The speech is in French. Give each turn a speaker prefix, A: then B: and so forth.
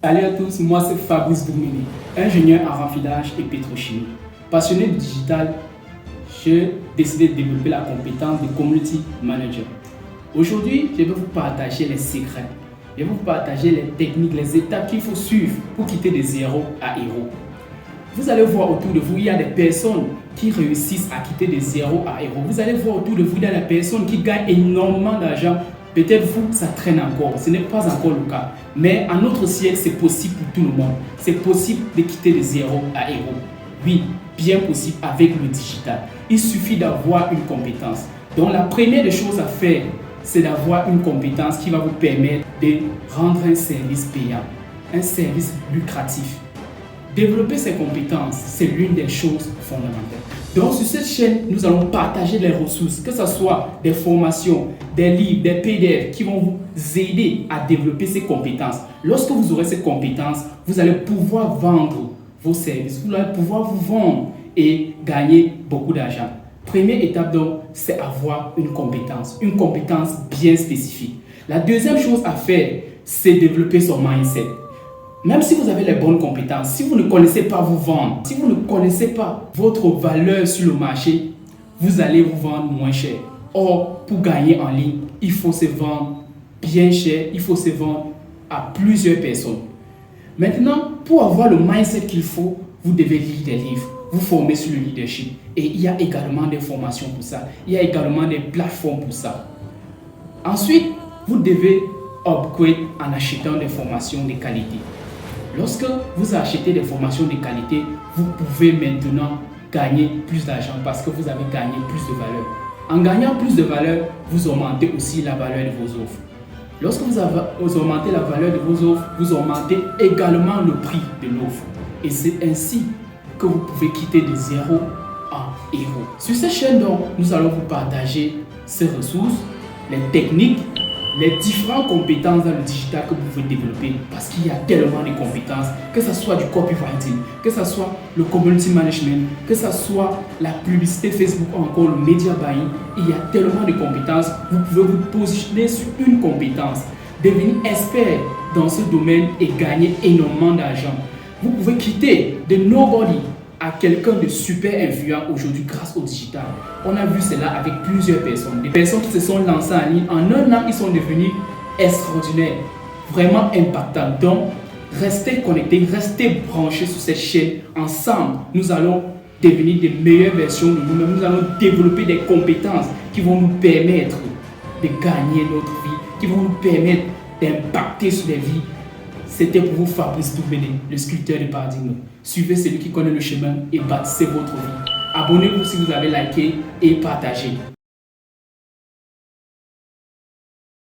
A: Salut à tous, moi c'est Fabrice Boumini, ingénieur en raffinage et pétrochimie. Passionné de digital, j'ai décidé de développer la compétence de Community Manager. Aujourd'hui, je vais vous partager les secrets, je vais vous partager les techniques, les étapes qu'il faut suivre pour quitter de zéro à héros. Vous allez voir autour de vous, il y a des personnes qui réussissent à quitter de zéro à héros. Vous allez voir autour de vous, il y a des personnes qui gagnent énormément d'argent. Peut-être vous, ça traîne encore, ce n'est pas encore le cas. Mais en notre siècle, c'est possible pour tout le monde. C'est possible de quitter de zéro à héros. Oui, bien possible avec le digital. Il suffit d'avoir une compétence. Donc la première des choses à faire, c'est d'avoir une compétence qui va vous permettre de rendre un service payant, un service lucratif. Développer ces compétences, c'est l'une des choses fondamentales. Donc sur cette chaîne, nous allons partager les ressources, que ce soit des formations, des livres, des PDF qui vont vous aider à développer ces compétences. Lorsque vous aurez ces compétences, vous allez pouvoir vendre vos services, vous allez pouvoir vous vendre et gagner beaucoup d'argent. Première étape donc, c'est avoir une compétence bien spécifique. La deuxième chose à faire, c'est développer son mindset. Même si vous avez les bonnes compétences, si vous ne connaissez pas vous vendre, si vous ne connaissez pas votre valeur sur le marché, vous allez vous vendre moins cher. Or, pour gagner en ligne, il faut se vendre bien cher, il faut se vendre à plusieurs personnes. Maintenant, pour avoir le mindset qu'il faut, vous devez lire des livres, vous former sur le leadership. Et il y a également des formations pour ça. Il y a également des plateformes pour ça. Ensuite, vous devez upgrade en achetant des formations de qualité. Lorsque vous achetez des formations de qualité, vous pouvez maintenant gagner plus d'argent parce que vous avez gagné plus de valeur. En gagnant plus de valeur, vous augmentez aussi la valeur de vos offres. Lorsque vous augmentez la valeur de vos offres, vous augmentez également le prix de l'offre. Et c'est ainsi que vous pouvez quitter de zéro à héros. Sur cette chaîne, donc, nous allons vous partager ces ressources, les techniques, les différentes compétences dans le digital que vous pouvez développer parce qu'il y a tellement de compétences, que ce soit du copywriting, que ce soit le community management, que ce soit la publicité Facebook ou encore le media buying. Il y a tellement de compétences, vous pouvez vous positionner sur une compétence, devenir expert dans ce domaine et gagner énormément d'argent. Vous pouvez quitter de nobody à quelqu'un de super influent aujourd'hui grâce au digital. On a vu cela avec plusieurs personnes. Des personnes qui se sont lancées en ligne. En un an, ils sont devenus extraordinaires, vraiment impactants. Donc, restez connectés, restez branchés sur cette chaîne. Ensemble, nous allons devenir des meilleures versions de nous-mêmes. Nous allons développer des compétences qui vont nous permettre de gagner notre vie, qui vont nous permettre d'impacter sur les vies. C'était pour vous Fabrice Boumini, le sculpteur de paradigme. Suivez celui qui connaît le chemin et bâtissez votre vie. Abonnez-vous si vous avez liké et partagé.